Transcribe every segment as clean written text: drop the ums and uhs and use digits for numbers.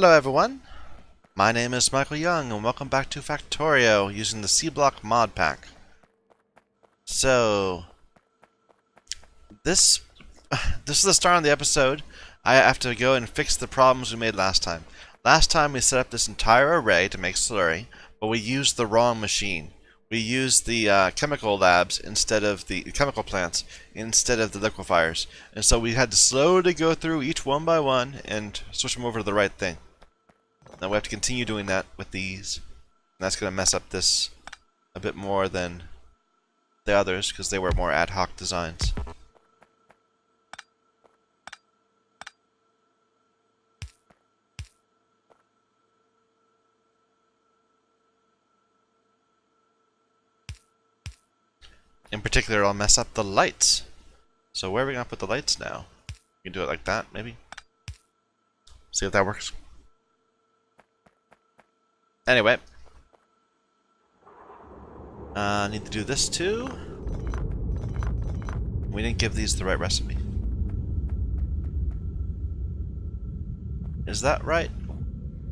Hello everyone, my name is Michael Young and welcome back to Factorio using the Sea Block Modpack. So, this is the start of the episode. I have to go and fix the problems we made last time. Last time we set up this entire array to make slurry, but we used the wrong machine. We used the chemical labs instead of the chemical plants instead of the liquefiers. And so we had to slowly go through each one by one and switch them over to the right thing. Now we have to continue doing that with these. And that's going to mess up this a bit more than the others because they were more ad hoc designs. In particular, I'll mess up the lights. So where are we going to put the lights now? We can do it like that, maybe? See if that works. Anyway. Need to do this too. We didn't give these the right recipe. Is that right?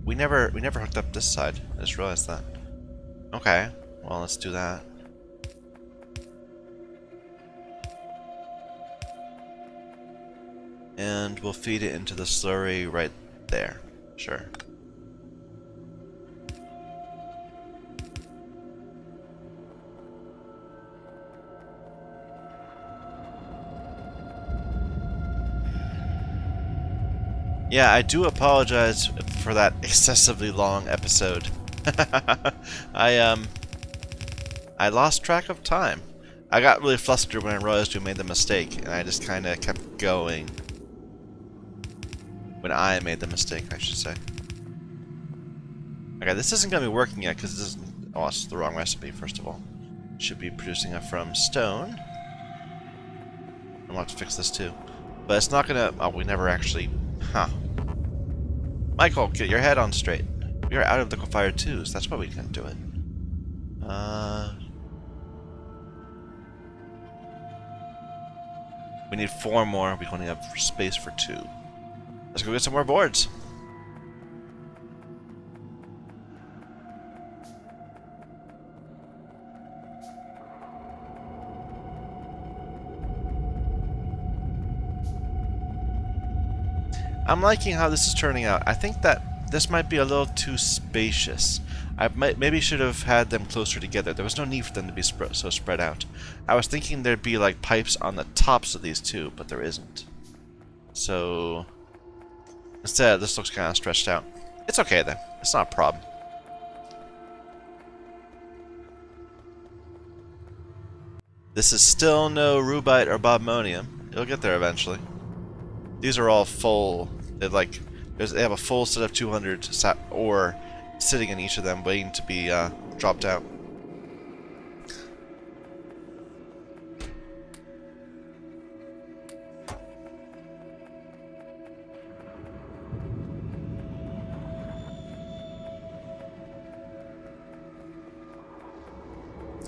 We never hooked up this side. I just realized that. Okay, well let's do that. And we'll feed it into the slurry right there. Sure. Yeah, I do apologize for that excessively long episode. I lost track of time. I got really flustered when I realized we made the mistake, and I just kind of kept going. When I made the mistake, I should say. Okay, this isn't going to be working yet because this isn't. Oh, it's the wrong recipe, first of all. Should be producing it from stone. I'm going to have to fix this too. But it's not going to. Oh, we never actually. Huh. Michael, get your head on straight. We are out of liquefier 2, so that's why we can't do it. We need 4 more. We only have space for 2. Let's go get some more boards. I'm liking how this is turning out. I think that this might be a little too spacious. I maybe should have had them closer together. There was no need for them to be so spread out. I was thinking there'd be like pipes on the tops of these two, but there isn't. So instead, this looks kind of stretched out. It's okay though. It's not a problem. This is still no rubite or bobmonium. It'll get there eventually. These are all full. They have a full set of 200 ore sitting in each of them, waiting to be dropped out.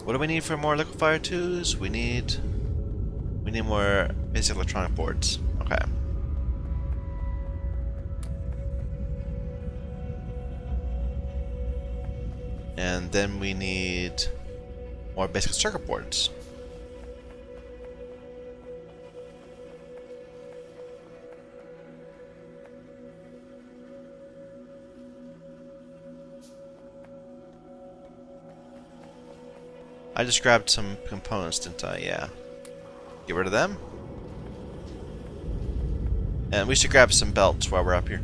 What do we need for more liquefier 2s? We need more basic electronic boards. Okay. And then we need more basic circuit boards. I just grabbed some components, didn't I? Yeah. Get rid of them. And we should grab some belts while we're up here.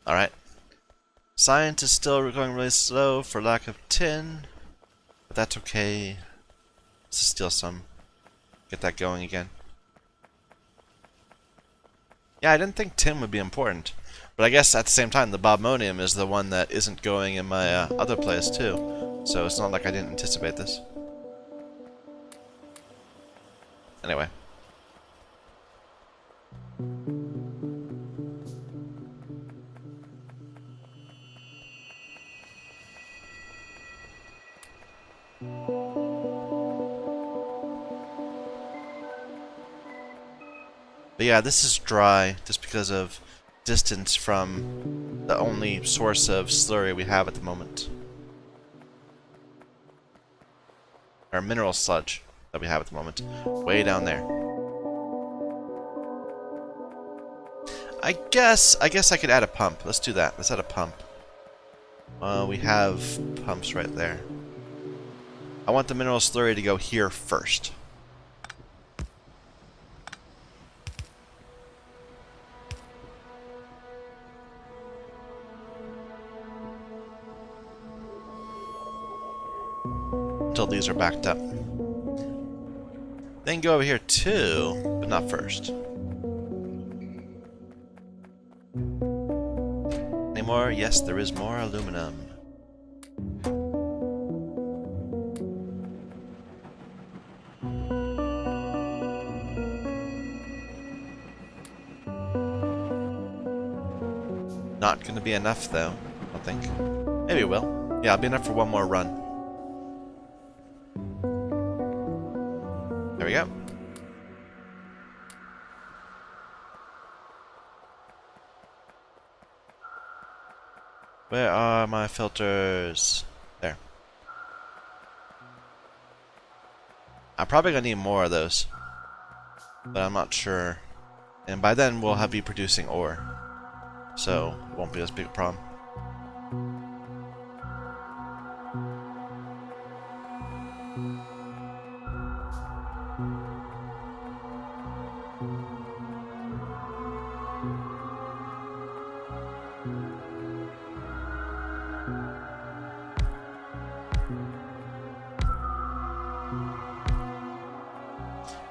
Alright. Science is still going really slow for lack of tin, but that's okay. Let's steal some. Get that going again. Yeah, I didn't think tin would be important. But I guess at the same time, the bobmonium is the one that isn't going in my other place too. so it's not like I didn't anticipate this. Anyway. But yeah, this is dry just because of distance from the only source of slurry we have at the moment. Or mineral sludge that we have at the moment. Way down there. I guess I could add a pump. Let's do that. Let's add a pump. We have pumps right there. I want the mineral slurry to go here first. Until these are backed up. Then go over here too, but not first. Any more? Yes, there is more aluminum. Not going to be enough though, I don't think. Maybe it will. Yeah, it'll be enough for one more run. There we go. Where are my filters? There. I'm probably gonna need more of those, but I'm not sure. And by then we'll be producing ore, so it won't be as big a problem.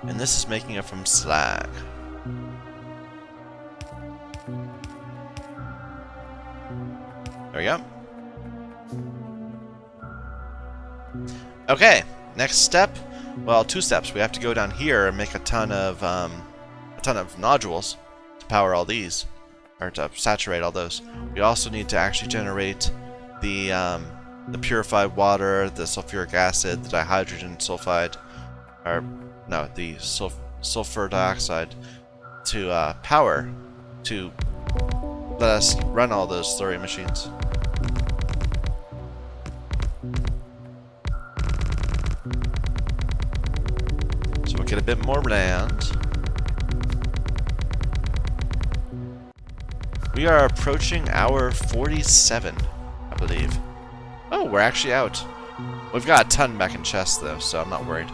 And this is making it from slag. There we go. Okay, next step. Well, two steps. We have to go down here and make a ton of nodules to power all these, or to saturate all those. We also need to actually generate the purified water, the sulfuric acid, the dihydrogen sulfide, or no, the sulfur dioxide to power to let us run all those slurry machines. So we'll get a bit more land. We are approaching hour 47, I believe. Oh, we're actually out. We've got a ton back in chests though, so I'm not worried.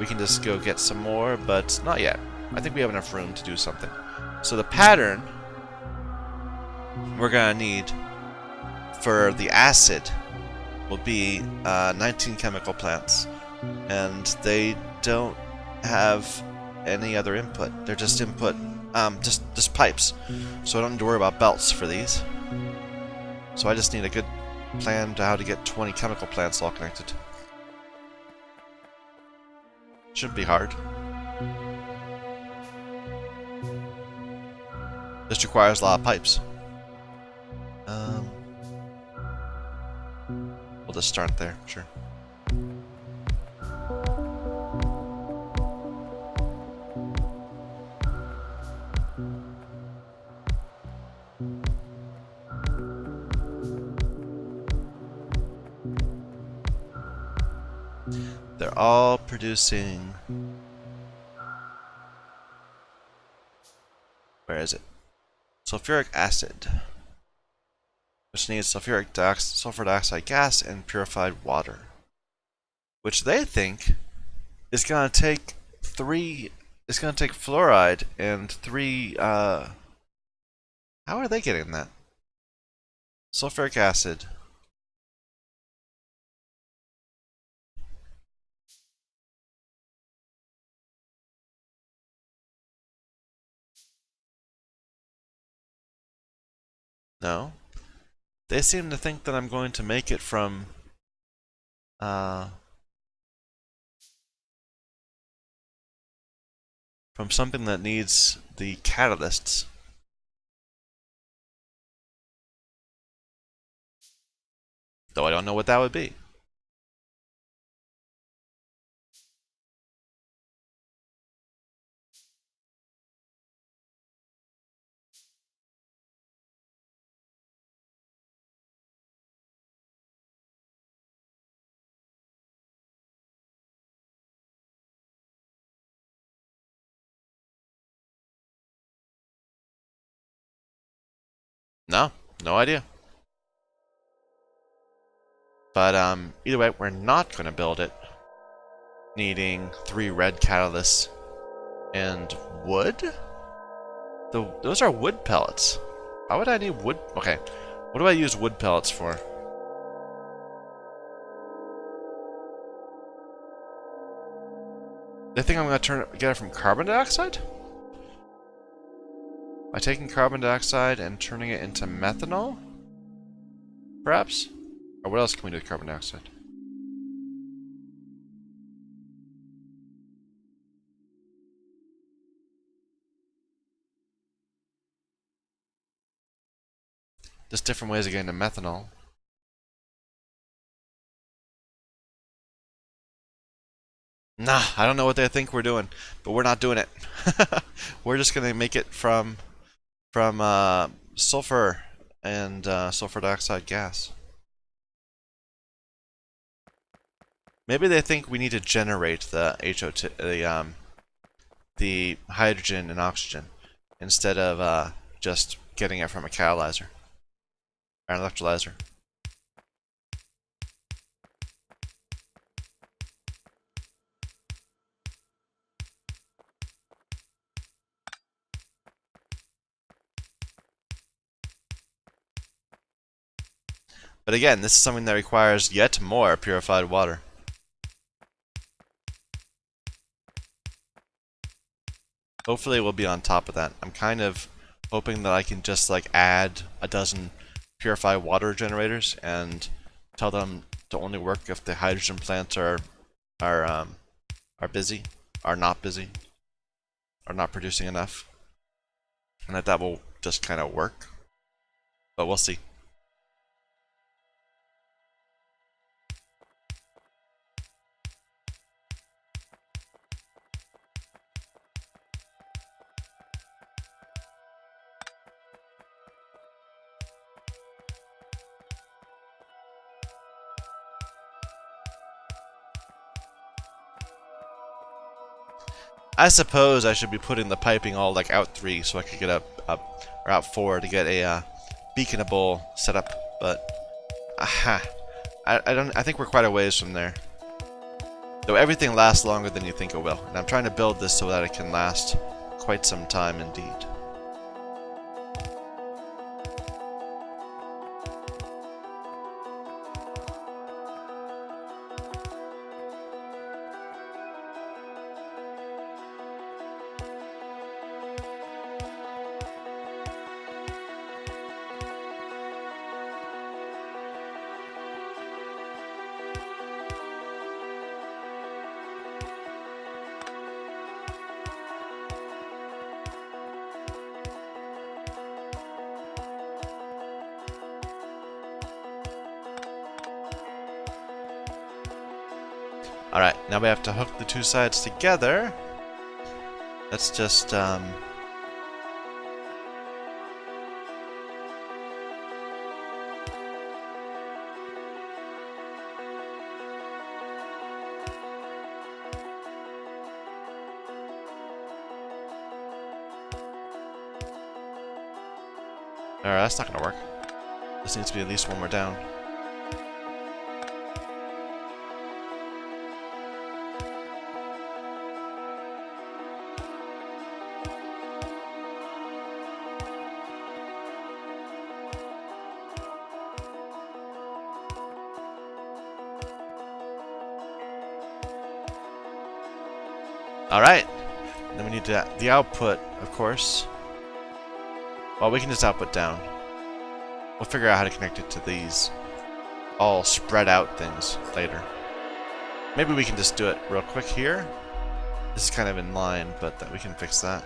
We can just go get some more, but not yet. I think we have enough room to do something. So the pattern we're gonna need for the acid will be 19 chemical plants, and they don't have any other input. They're just input, just pipes. So I don't need to worry about belts for these. So I just need a good plan to how to get 20 chemical plants all connected. Shouldn't be hard. This requires a lot of pipes. We'll just start there, sure. They're all producing... Where is it? Sulfuric acid, which needs sulfur dioxide gas and purified water, which they think is going to take fluoride and 3 how are they getting that? Sulfuric acid. No. They seem to think that I'm going to make it from something that needs the catalysts. Though I don't know what that would be. No, no idea. But either way, we're not going to build it needing 3 red catalysts and wood. Those are wood pellets. Why would I need wood? Okay, what do I use wood pellets for? They think I'm going to get it from carbon dioxide? By taking carbon dioxide and turning it into methanol? Perhaps? Or what else can we do with carbon dioxide? Just different ways of getting to methanol. Nah, I don't know what they think we're doing, but we're not doing it. We're just gonna make it from sulfur and sulfur dioxide gas. Maybe they think we need to generate the HO2, the hydrogen and oxygen, instead of just getting it from a catalyzer or an electrolyzer. But again, this is something that requires yet more purified water. Hopefully we'll be on top of that. I'm kind of hoping that I can just like add a dozen purified water generators and tell them to only work if the hydrogen plants are busy, are not busy, are not producing enough, and that will just kind of work. But we'll see. I suppose I should be putting the piping all like out 3 so I could get up or out 4 to get a beaconable setup, but aha, I think we're quite a ways from there. Though everything lasts longer than you think it will, and I'm trying to build this so that it can last quite some time indeed. Alright, now we have to hook the 2 sides together. Let's just, Alright, that's not gonna work. This needs to be at least 1 more down. Alright, then we need the output, of course. Well, we can just output down. We'll figure out how to connect it to these all spread out things later. Maybe we can just do it real quick here. This is kind of in line, but that we can fix that.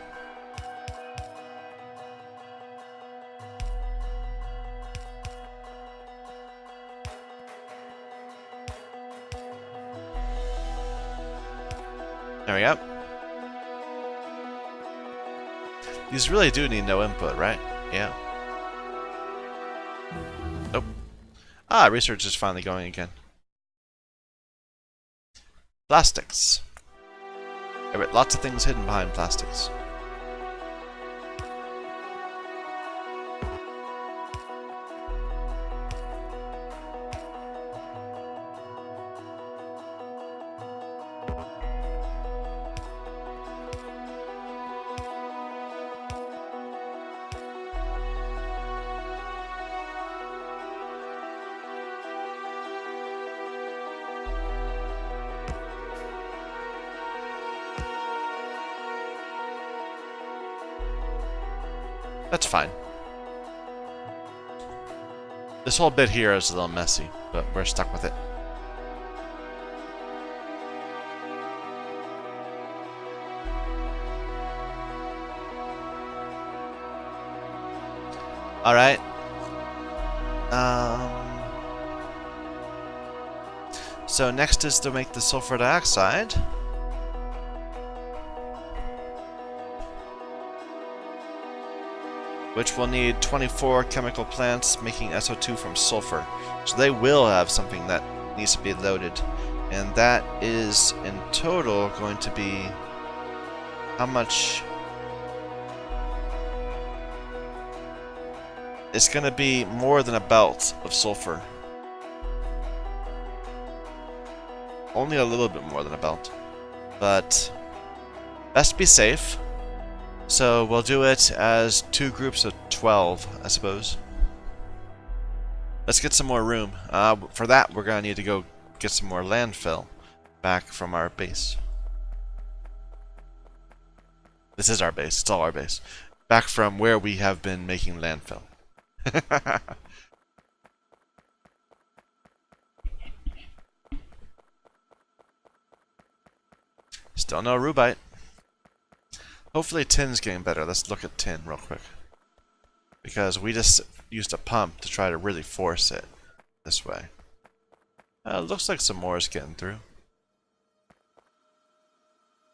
There we go. These really do need no input, right? Yeah. Nope. Ah, research is finally going again. Plastics. Right, lots of things hidden behind plastics. That's fine. This whole bit here is a little messy, but we're stuck with it. Alright. So next is to make the sulfur dioxide. Which will need 24 chemical plants making SO2 from sulfur. So they will have something that needs to be loaded. And that is in total going to be how much? It's going to be more than a belt of sulfur. Only a little bit more than a belt. But best be safe. So we'll do it as 2 groups of 12, I suppose. Let's get some more room. For that, we're going to need to go get some more landfill back from our base. This is our base. It's all our base. Back from where we have been making landfill. Still no rubite. Hopefully tin's getting better. Let's look at tin real quick. Because we just used a pump to try to really force it this way. Looks like some more is getting through.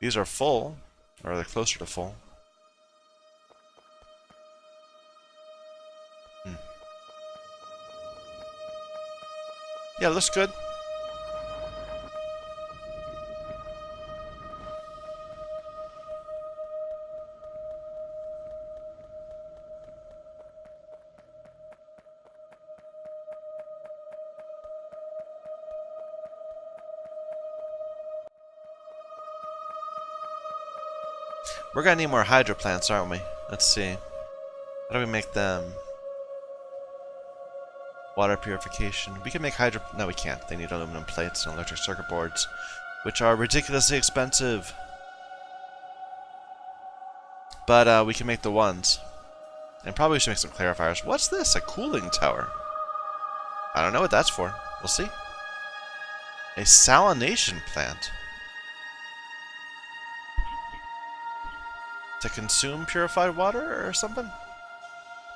These are full, or they're closer to full. Yeah, looks good. We're gonna need more hydro plants, aren't we? Let's see. How do we make them? Water purification. We can make hydro... No, we can't. They need aluminum plates and electric circuit boards, which are ridiculously expensive. But we can make the ones. And probably should make some clarifiers. What's this? A cooling tower. I don't know what that's for. We'll see. A salination plant. To consume purified water or something?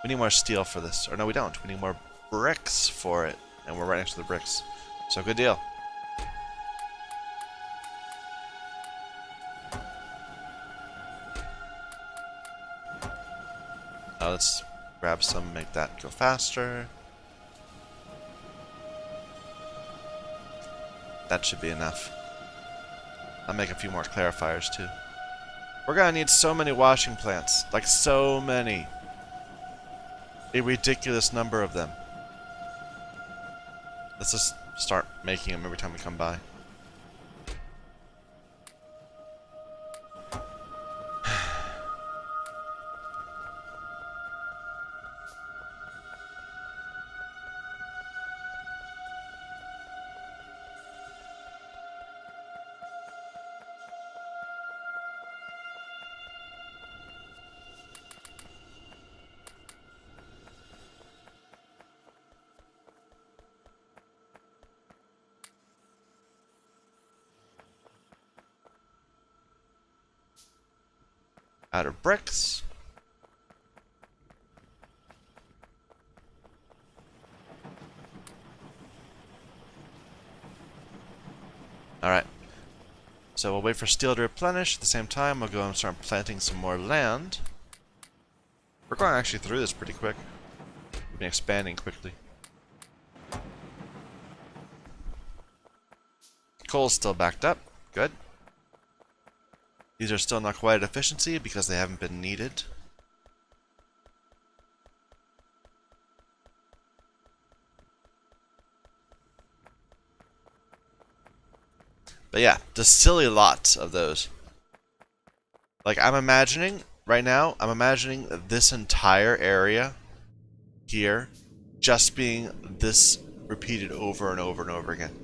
We need more steel for this. Or no, we don't. We need more bricks for it. And we're right next to the bricks. So good deal. Now let's grab some, make that go faster. That should be enough. I'll make a few more clarifiers too. We're gonna need so many washing plants. Like so many. A ridiculous number of them. Let's just start making them every time we come by. out of bricks. Alright. So we'll wait for steel to replenish. At the same time, we'll go and start planting some more land. We're going actually through this pretty quick. We've been expanding quickly. Coal's still backed up. Good. These are still not quite at efficiency because they haven't been needed. But yeah, just silly lots of those. Like, I'm imagining, right now, I'm imagining this entire area here just being this repeated over and over and over again.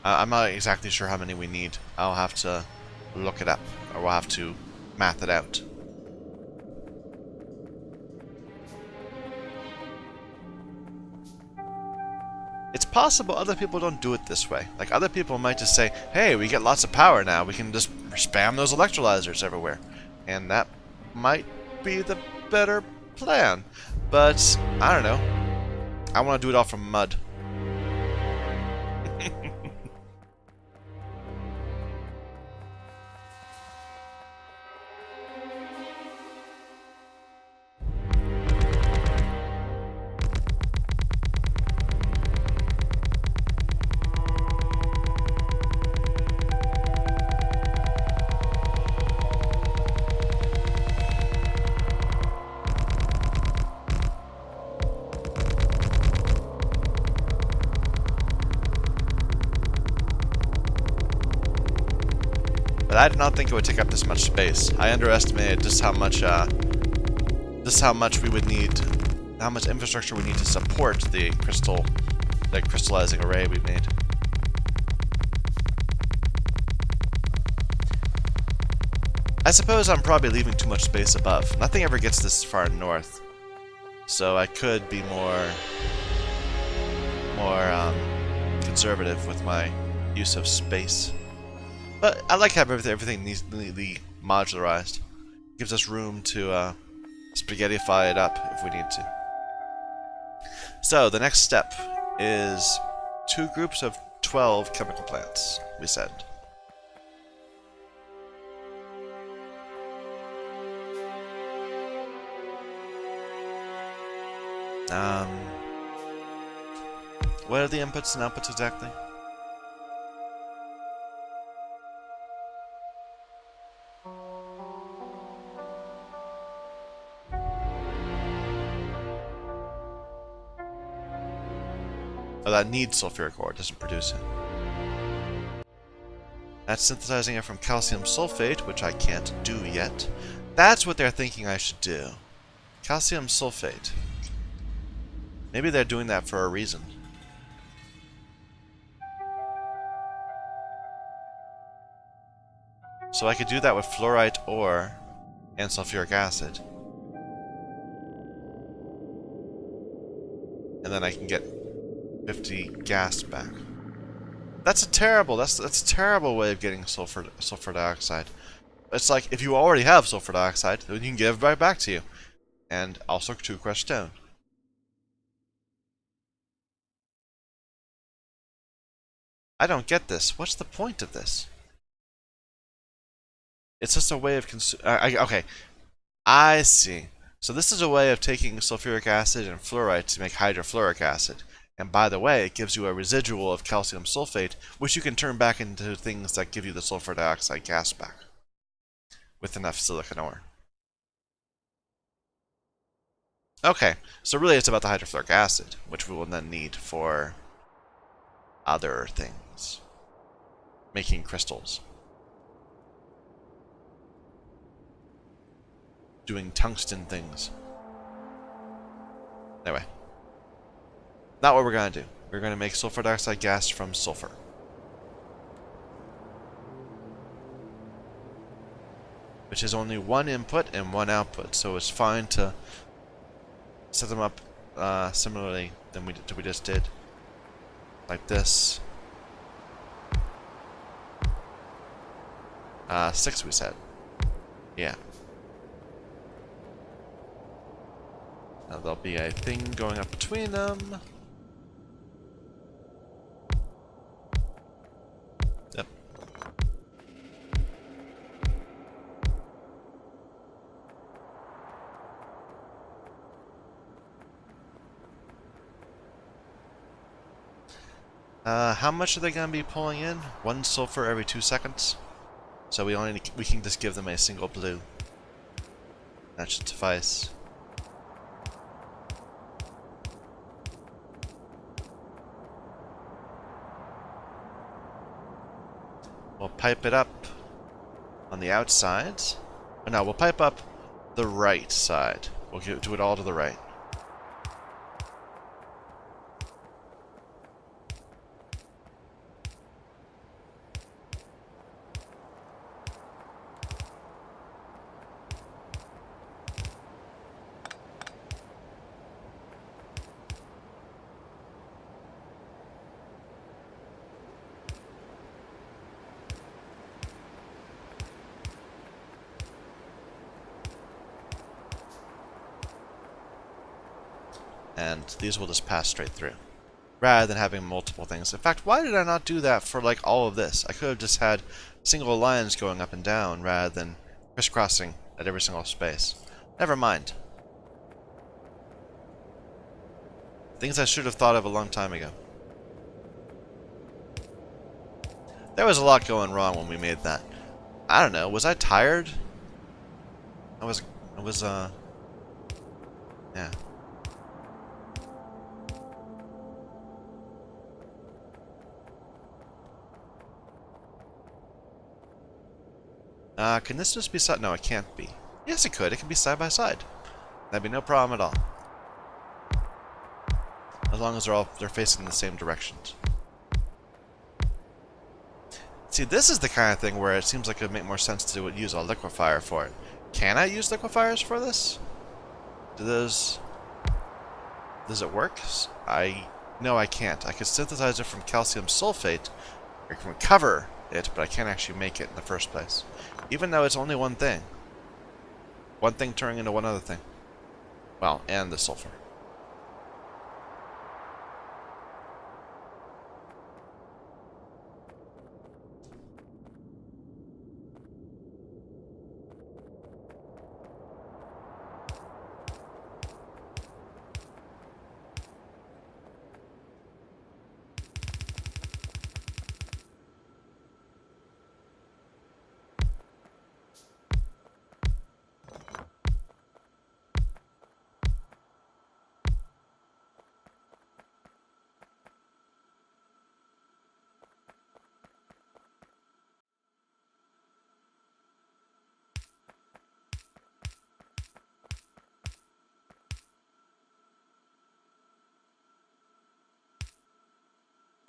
I'm not exactly sure how many we need. I'll have to look it up, or we'll have to math it out. It's possible other people don't do it this way. Like, other people might just say, hey, we get lots of power now, we can just spam those electrolyzers everywhere. And that might be the better plan. But, I don't know. I want to do it all from mud. But I did not think it would take up this much space. I underestimated just how much we would need, how much infrastructure we need to support the crystallizing array we made. I suppose I'm probably leaving too much space above. Nothing ever gets this far north, so I could be more conservative with my use of space. But I like having everything neatly modularized. It gives us room to spaghettify it up if we need to. So the next step is 2 groups of 12 chemical plants, we said. What are the inputs and outputs exactly? Oh, that needs sulfuric ore, it doesn't produce it. That's synthesizing it from calcium sulfate, which I can't do yet. That's what they're thinking I should do. Calcium sulfate. Maybe they're doing that for a reason. So I could do that with fluorite ore and sulfuric acid. And then I can get 50 gas back. That's a terrible way of getting sulfur dioxide. It's like, if you already have sulfur dioxide, then you can give it right back to you. And also 2 crushed stone. I don't get this. What's the point of this? It's just a way of okay, I see. So this is a way of taking sulfuric acid and fluorite to make hydrofluoric acid. And by the way, it gives you a residual of calcium sulfate, which you can turn back into things that give you the sulfur dioxide gas back. With enough silicon ore. Okay, so really it's about the hydrofluoric acid, which we will then need for other things. Making crystals. Doing tungsten things. Anyway. Not what we're going to do. We're going to make sulfur dioxide gas from sulfur. Which is only 1 input and 1 output, so it's fine to set them up similarly than we just did. Like this. 6 we said. Yeah. Now there'll be a thing going up between them. Yep. How much are they going to be pulling in? 1 sulfur every 2 seconds. So we can just give them a single blue. That should suffice. We'll pipe it up on the outside. Oh, no, we'll pipe up the right side. We'll do it all to the right. And these will just pass straight through, rather than having multiple things. In fact, why did I not do that for like all of this? I could have just had single lines going up and down rather than crisscrossing at every single space. Never mind. Things I should have thought of a long time ago. There was a lot going wrong when we made that. I don't know, was I tired? I was, yeah. Can this just be side? No, it can't be. Yes, it could. It can be side by side. That'd be no problem at all. As long as they're facing the same directions. See, this is the kind of thing where it seems like it would make more sense to use a liquefier for it. Can I use liquefiers for this? Does it work? No, I can't. I can synthesize it from calcium sulfate. I can recover it, but I can't actually make it in the first place. Even though it's only one thing. One thing turning into one other thing. Well, and the sulfur.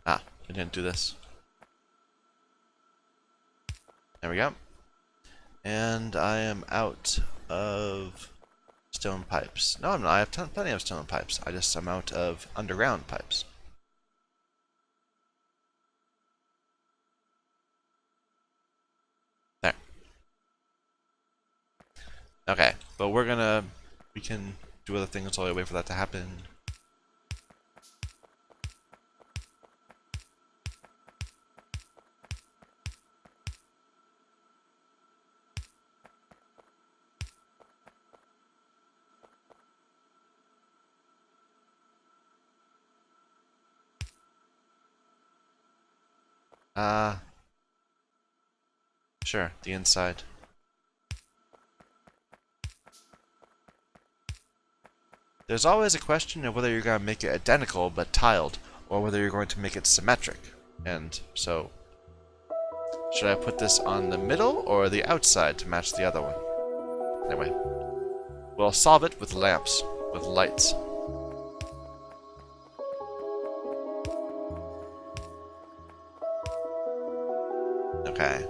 Ah, I didn't do this. There we go. And I am out of stone pipes. No, I'm not. I have plenty of stone pipes. I'm out of underground pipes. There. Okay, but we can do other things while we wait for that to happen. Sure, the inside. There's always a question of whether you're going to make it identical but tiled, or whether you're going to make it symmetric. And so, should I put this on the middle or the outside to match the other one? Anyway, we'll solve it with lamps, with lights. Okay.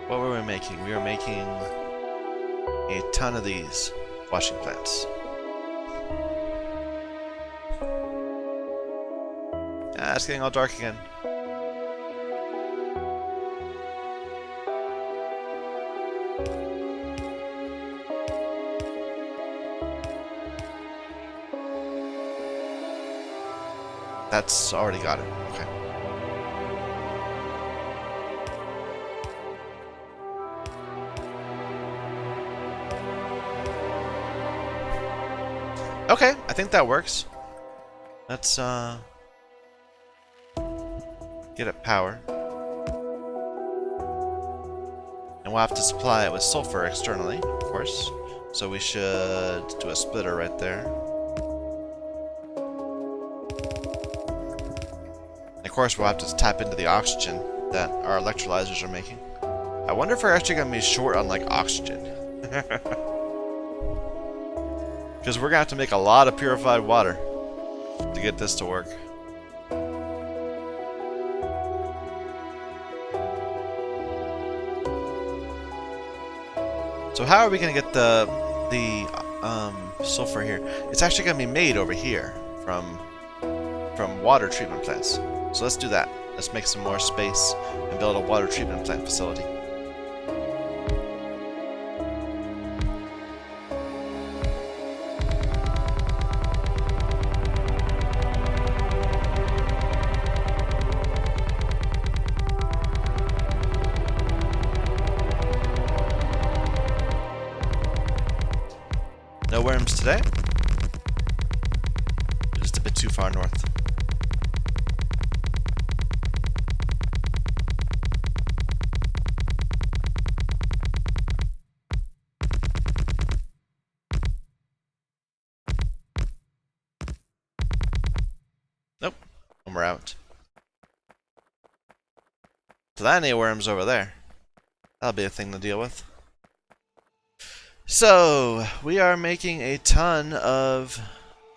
What were we making? We were making a ton of these washing plants. Ah, it's getting all dark again. That's already got it. Okay. Okay, I think that works. Let's get it power. And we'll have to supply it with sulfur externally, of course. So we should do a splitter right there. And of course we'll have to tap into the oxygen that our electrolyzers are making. I wonder if we're actually going to be short on like oxygen. Because we're going to have to make a lot of purified water to get this to work. So how are we going to get the sulfur here? It's actually going to be made over here from water treatment plants. So let's do that. Let's make some more space and build a water treatment plant facility. No worms today. Just a bit too far north. Nope. And we're out. So that ain't worms over there. That'll be a thing to deal with. So, we are making a ton of,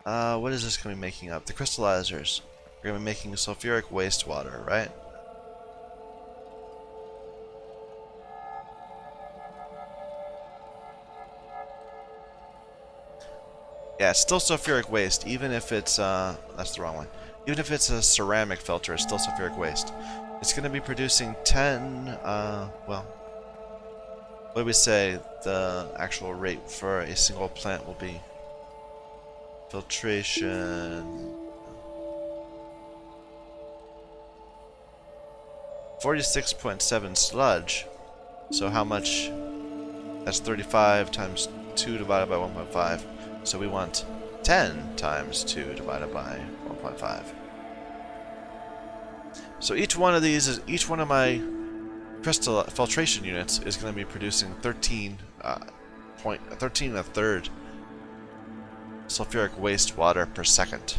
what is this going to be making up? The crystallizers. We're going to be making sulfuric wastewater, right? Yeah, it's still sulfuric waste, even if it's, that's the wrong one. Even if it's a ceramic filter, it's still sulfuric waste. It's going to be producing 10, well, what do we say the actual rate for a single plant will be? Filtration. 46.7 sludge. So how much? That's 35 times 2 divided by 1.5. So we want 10 times 2 divided by 1.5. So each one of these is, each one of my crystal filtration units is going to be producing 13 and a third sulfuric wastewater per second.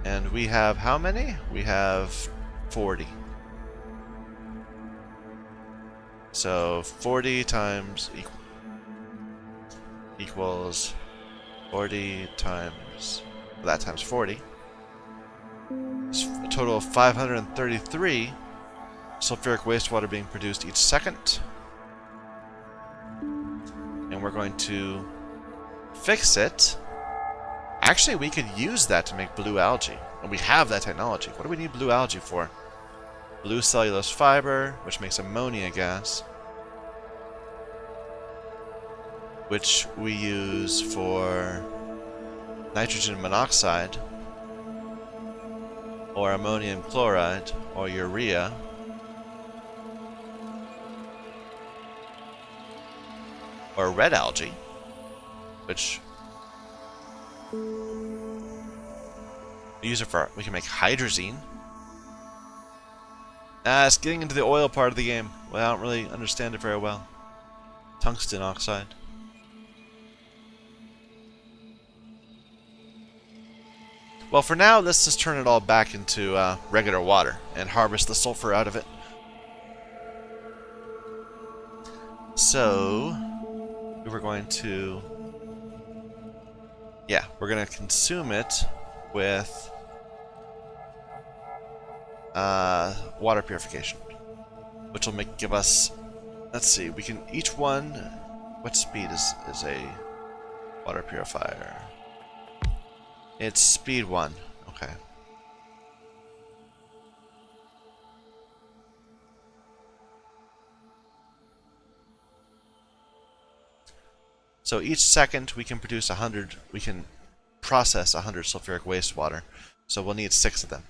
And we have how many? We have 40. So 40 times equals 40 times that times 40. It's a total of 533 sulfuric wastewater being produced each second. And we're going to fix it. Actually, we could use that to make blue algae. And we have that technology. What do we need blue algae for? Blue cellulose fiber, which makes ammonia gas, which we use for nitrogen monoxide, or ammonium chloride, or urea, or red algae, which we use it for. We can make hydrazine. It's getting into the oil part of the game. Well, I don't really understand it very well. Tungsten oxide. Well, for now, let's just turn it all back into regular water and harvest the sulfur out of it. So, we're going to... yeah, we're going to consume it with water purification, which will give us, let's see, we can, each one What speed is a water purifier? It's speed 1. Okay. So each second we can produce 100, we can process 100 sulfuric wastewater. So we'll need 6 of them.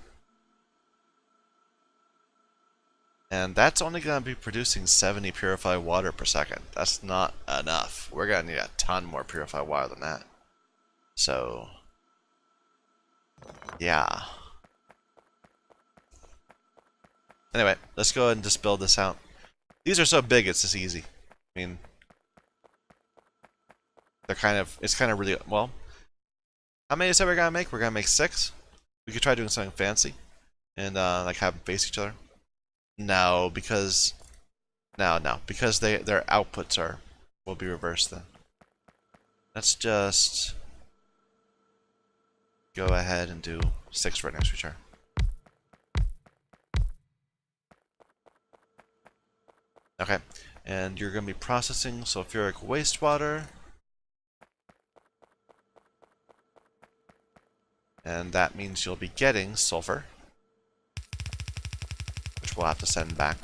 And that's only going to be producing 70 purified water per second. That's not enough. We're going to need a ton more purified water than that. So, yeah. Anyway, let's go ahead and just build this out. These are so big, it's just easy. I mean, it's kind of really, well, how many is that we're going to make? We're going to make 6. We could try doing something fancy and like have them face each other. No, because because their outputs will be reversed then. Let's just go ahead and do 6 right next to each other. Okay, and you're going to be processing sulfuric wastewater. And that means you'll be getting sulfur, which we'll have to send back.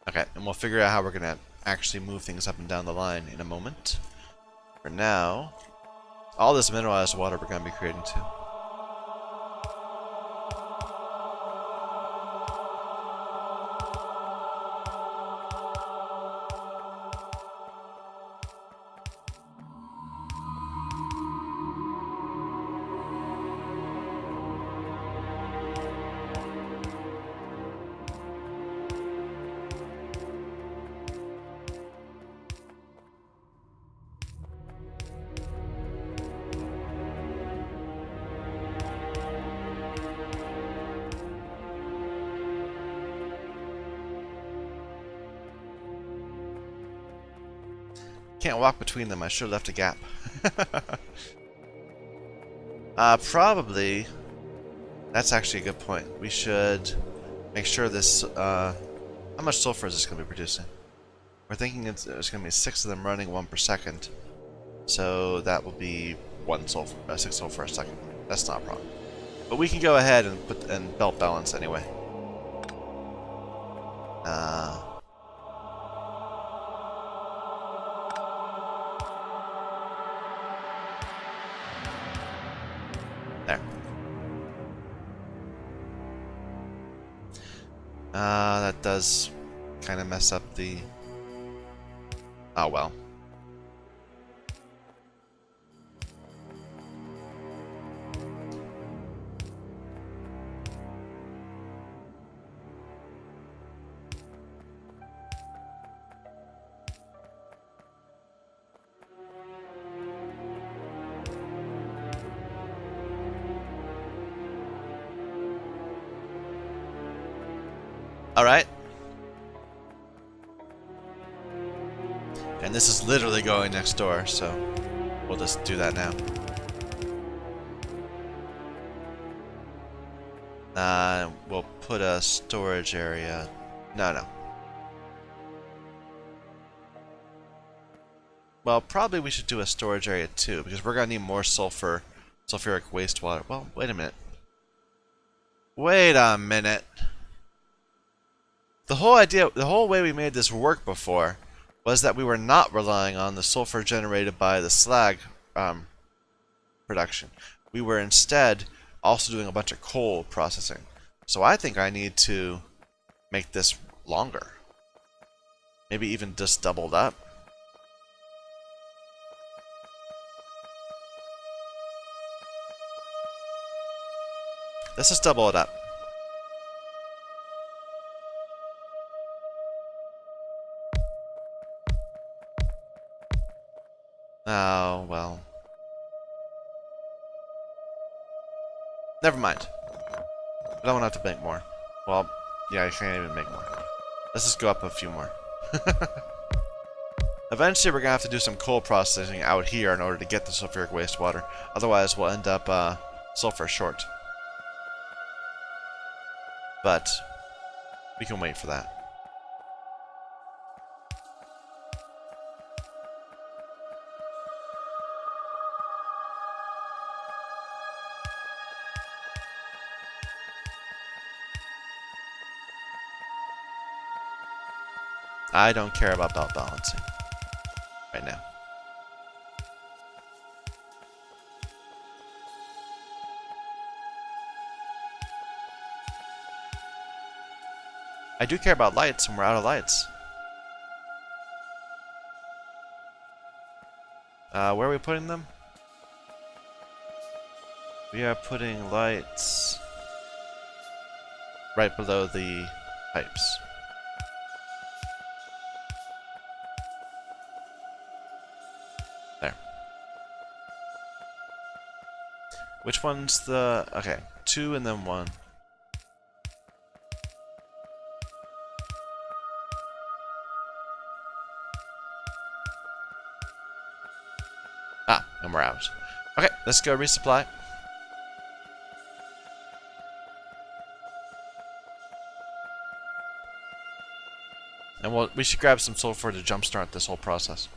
Okay, and we'll figure out how we're going to actually move things up and down the line in a moment. For now, all this mineralized water we're going to be creating too. Can't walk between them. I should have left a gap. Probably. That's actually a good point. We should make sure this. How much sulfur is this going to be producing? We're thinking it's going to be 6 of them running 1 per second. So that will be 6 sulfur a second. That's not a problem. But we can go ahead and belt balance anyway. There. That does kind of mess up the... Oh well. Alright. And this is literally going next door, so we'll just do that now. We'll put a storage area. No. Well, probably we should do a storage area too, because we're gonna need more sulfuric wastewater. Well, wait a minute. Wait a minute. The whole way we made this work before was that we were not relying on the sulfur generated by the slag production. We were instead also doing a bunch of coal processing. So I think I need to make this longer. Maybe even just doubled up. Let's just double it up. Never mind. I don't want to have to make more. Well, yeah, I can't even make more. Let's just go up a few more. Eventually, we're going to have to do some coal processing out here in order to get the sulfuric wastewater. Otherwise, we'll end up sulfur short. But we can wait for that. I don't care about belt balancing right now. I do care about lights, and we're out of lights. Where are we putting them? We are putting lights right below the pipes. There. Which one's the... Okay, 2 and then 1. And we're out. Okay, let's go resupply. And we should grab some sulfur to jumpstart this whole process.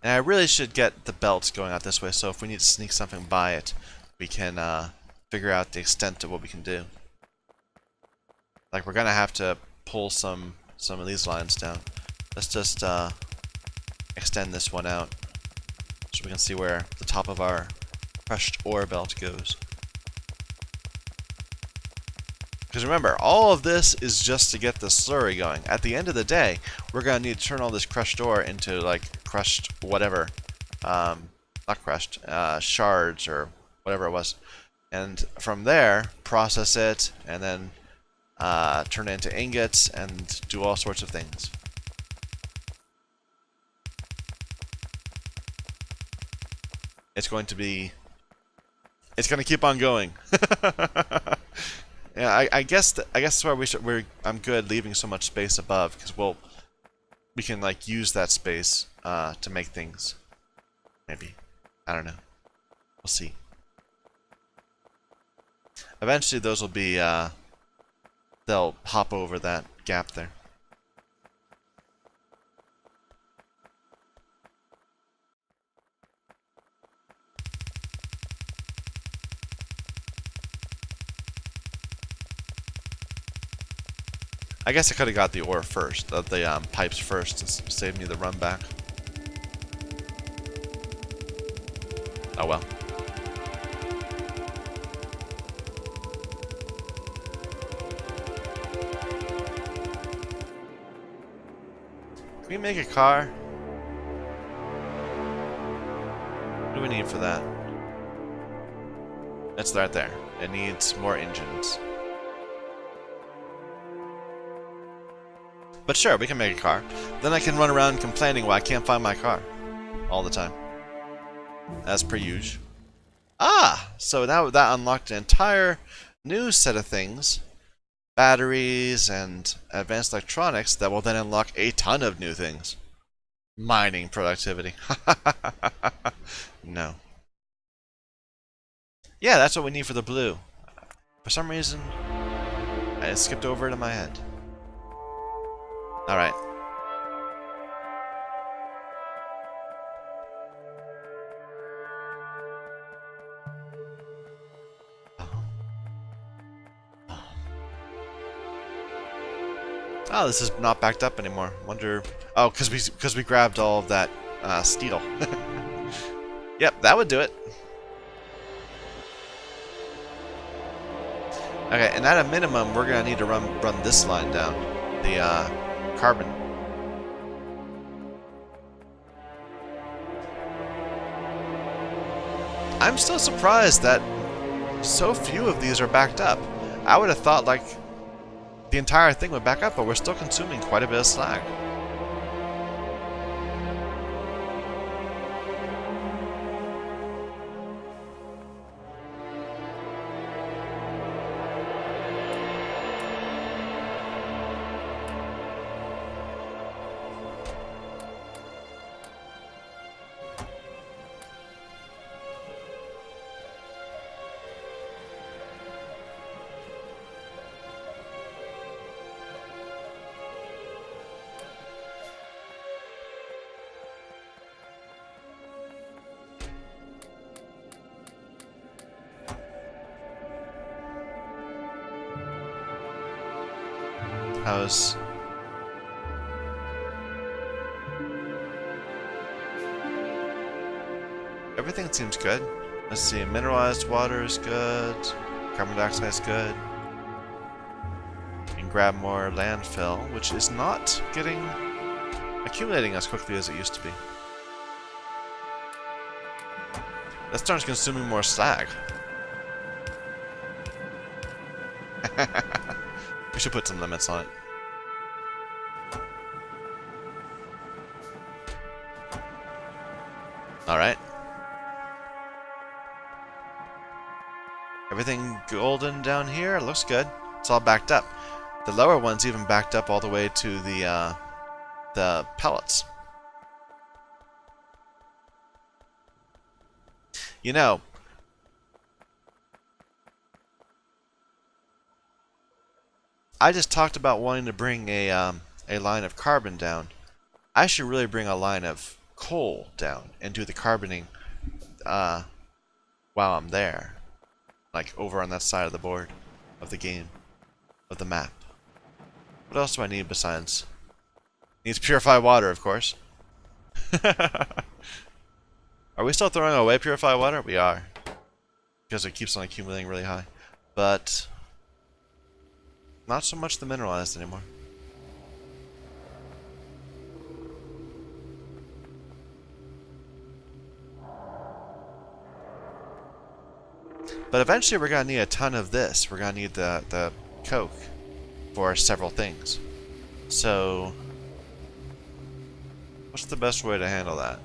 And I really should get the belts going out this way, so if we need to sneak something by it, we can figure out the extent of what we can do. Like, we're gonna have to pull some of these lines down. Let's just extend this one out so we can see where the top of our crushed ore belt goes. Because remember, all of this is just to get the slurry going. At the end of the day, we're gonna need to turn all this crushed ore into, like, crushed whatever. Not crushed, shards or whatever it was. And from there, process it, and then turn it into ingots, and do all sorts of things. It's going to keep on going. Yeah, I guess that's why I'm good leaving so much space above, because we can like use that space to make things. Maybe. I don't know. We'll see. Eventually those will be they'll hop over that gap there. I guess I could have got the ore first, the pipes first, to save me the run back. Oh well. Can we make a car? What do we need for that? That's right there. It needs more engines. But sure, we can make a car. Then I can run around complaining why I can't find my car all the time. As per usual. Ah! So now that unlocked an entire new set of things. Batteries and advanced electronics that will then unlock a ton of new things. Mining productivity. No. Yeah, that's what we need for the blue. For some reason, I skipped over it in my head. Alright. Oh, this is not backed up anymore. Wonder... Oh, because we grabbed all of that steel. Yep, that would do it. Okay, and at a minimum, we're gonna need to run this line down. The carbon. I'm still surprised that so few of these are backed up. I would have thought like the entire thing would back up, but we're still consuming quite a bit of slag. How's... Everything seems good. Let's see, mineralized water is good. Carbon dioxide is good. We can grab more landfill, which is not accumulating as quickly as it used to be. That starts consuming more slag. We should put some limits on it. Alright. Everything golden down here. Looks good. It's all backed up. The lower one's even backed up all the way to the pellets. You know, I just talked about wanting to bring a line of carbon down. I should really bring a line of coal down and do the carboning while I'm there. Like over on that side of the board of the game, of the map. What else do I need besides? Needs purified water, of course. Are we still throwing away purified water? We are. Because it keeps on accumulating really high. But not so much the mineralized anymore. But eventually we're going to need a ton of this. We're going to need the coke for several things. So, what's the best way to handle that?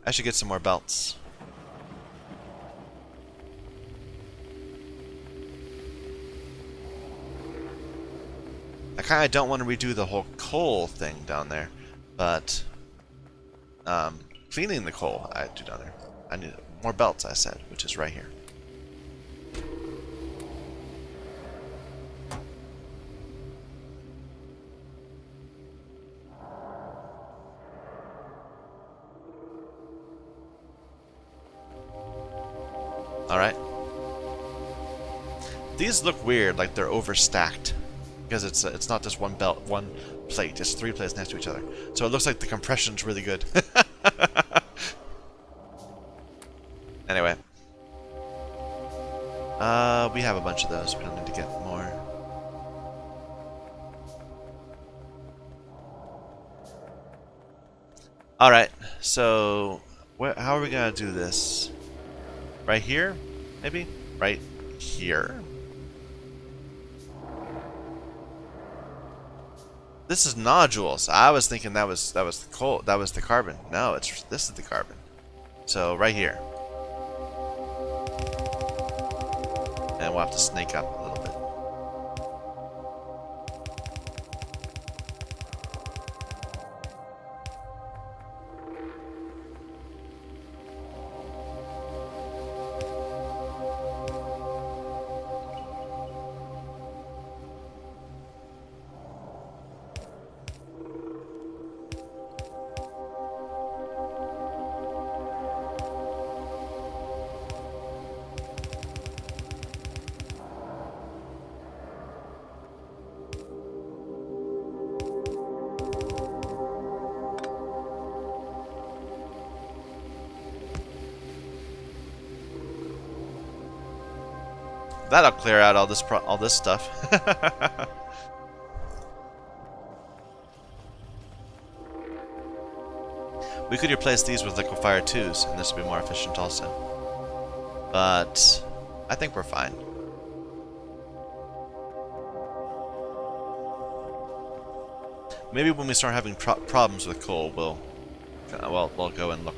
I should get some more belts. I kind of don't want to redo the whole coal thing down there, but cleaning the coal I do down there. I need more belts, I said, which is right here. Alright. These look weird, like they're overstacked. Because it's not just one belt, one plate, it's 3 plates next to each other. So it looks like the compression's really good. Anyway. We have a bunch of those, we don't need to get more. Alright, so how are we gonna do this? Right here? Maybe? Right here? This is nodules. I was thinking that was the coal, that was the carbon. No, this is the carbon. So right here. And we'll have to snake up a little bit. That'll clear out all this stuff. We could replace these with liquefier 2s, and this would be more efficient also. But I think we're fine. Maybe when we start having problems with coal, we'll go and look.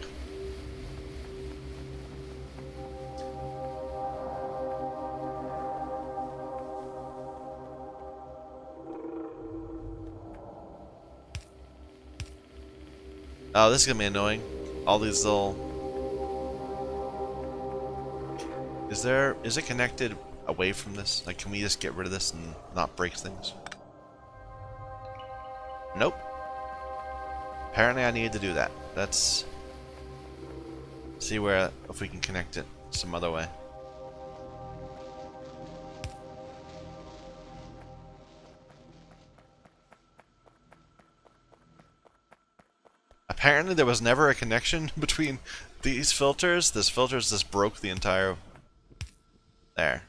Oh, this is gonna be annoying. All these little. Is it connected away from this? Like, can we just get rid of this and not break things? Nope. Apparently I needed to do that. Let's see if we can connect it some other way. Apparently there was never a connection between these filters. This filters just broke the entire... There.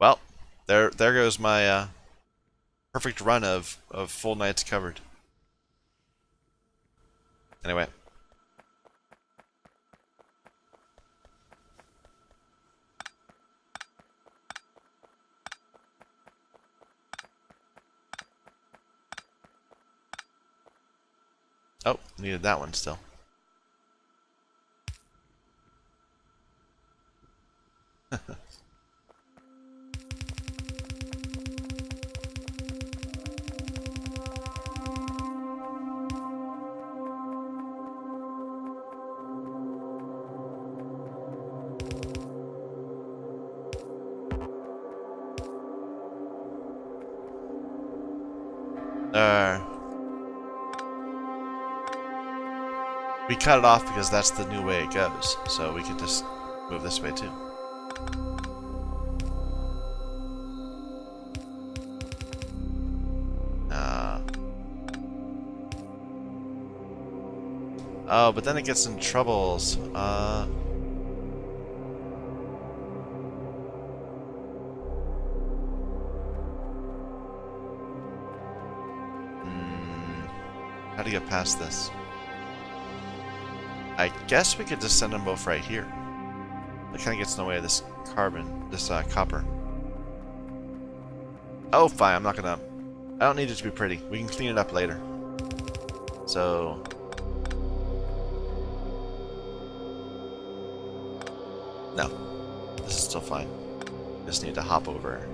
Well, there goes my perfect run of full nights covered. Anyway. Oh, needed that one still. We cut it off because that's the new way it goes, so we could just move this way too. Oh, but then it gets in troubles. How to get past this? I guess we could just send them both right here. That kind of gets in the way of this copper. Oh, fine. I'm not gonna. I don't need it to be pretty. We can clean it up later. So. No. This is still fine. Just need to hop over.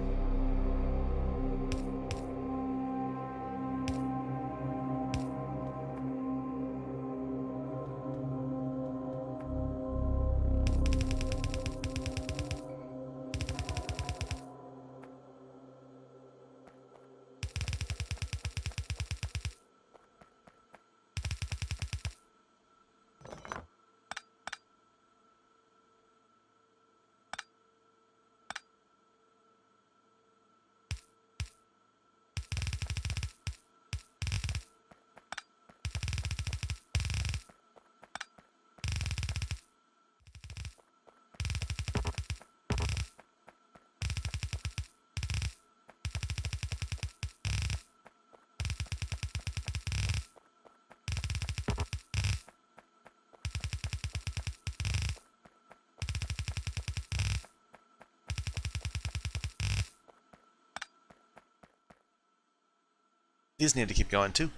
These need to keep going too.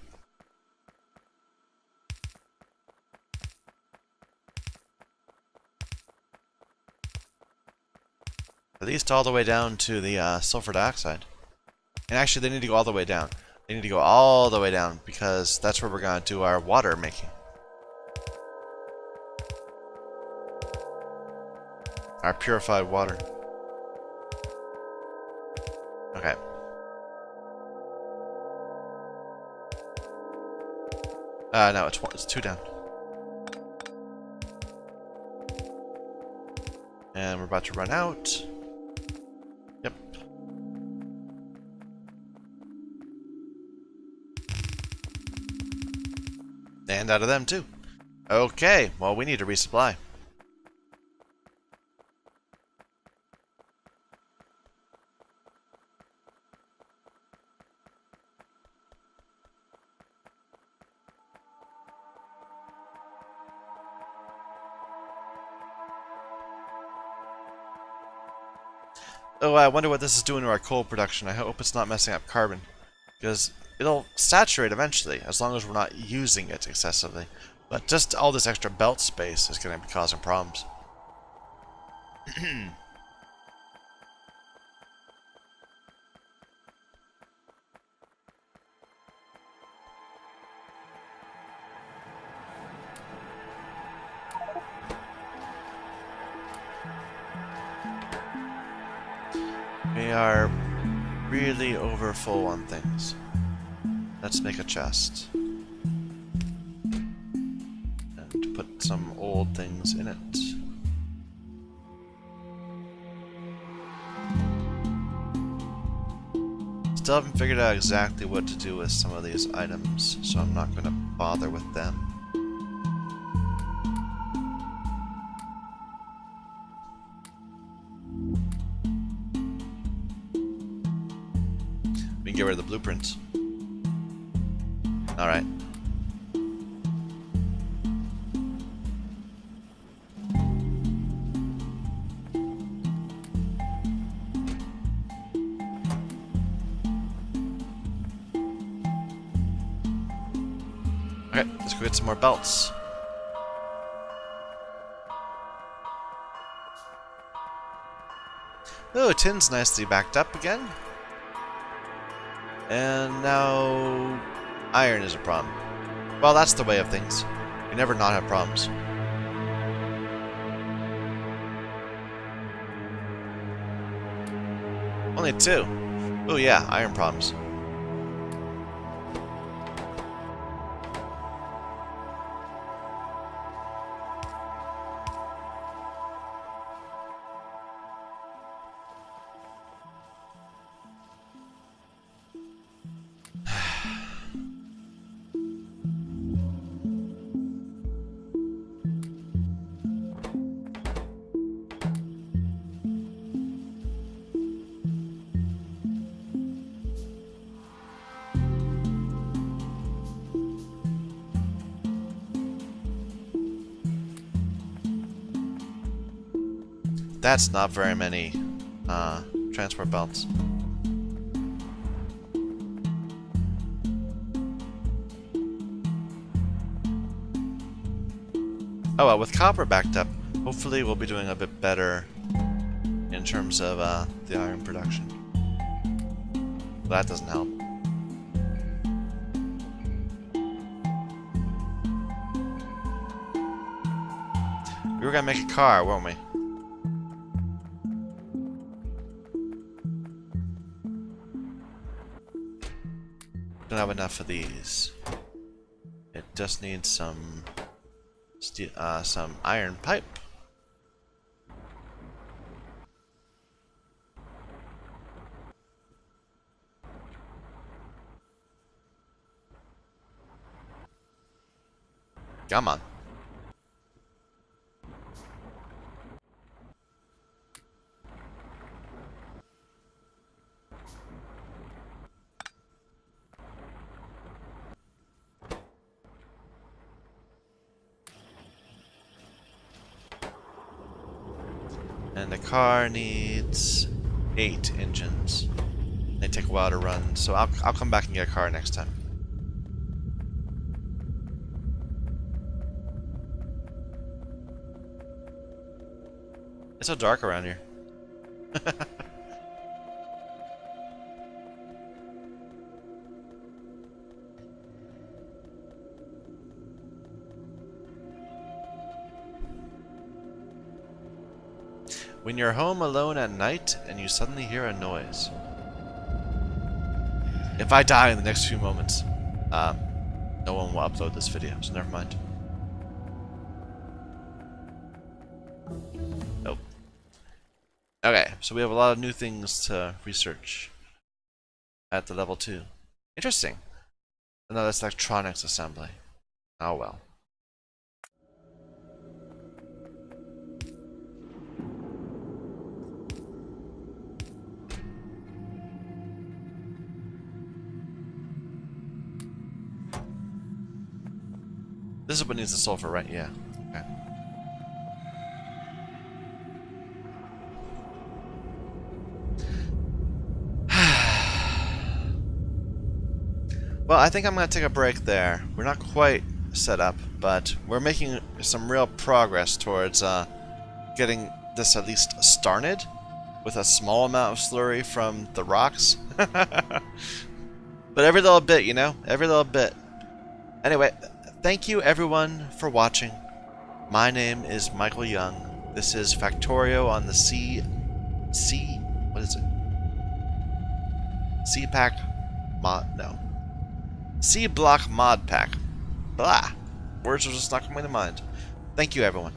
At least all the way down to the sulfur dioxide. And actually, they need to go all the way down. They need to go all the way down because that's where we're going to do our water making. Our purified water. Okay. No, it's 2 down. And we're about to run out. Yep. And out of them too. Okay, well we need to resupply. Oh, I wonder what this is doing to our coal production. I hope it's not messing up carbon. Because it'll saturate eventually, as long as we're not using it excessively. But just all this extra belt space is going to be causing problems. We are really over full on things. Let's make a chest. And put some old things in it. Still haven't figured out exactly what to do with some of these items, so I'm not going to bother with them. We can get rid of the blueprints. Alright. Okay, let's go get some more belts. Oh, tin's nicely backed up again. And now iron is a problem. Well, that's the way of things. We never not have problems. Only 2. Oh yeah, iron problems. That's not very many transport belts. Oh well, with copper backed up, hopefully we'll be doing a bit better in terms of the iron production. But that doesn't help. We were gonna make a car, weren't we? Don't have enough of these. It just needs some steel, some iron pipe. Come on. And the car needs 8 engines. They take a while to run, so I'll come back and get a car next time. It's so dark around here. When you're home alone at night and you suddenly hear a noise. If I die in the next few moments, no one will upload this video, so never mind. Nope. Okay, so we have a lot of new things to research at the level 2. Interesting. No, that's electronics assembly. Oh well. This is what needs the sulfur, right? Yeah. Okay. Well, I think I'm going to take a break there. We're not quite set up, but we're making some real progress towards getting this at least started with a small amount of slurry from the rocks. But every little bit, you know? Every little bit. Anyway, thank you everyone for watching. My name is Michael Young. This is Factorio on the what is it? Sea Block Modpack. Blah. Words are just not coming to mind. Thank you, everyone.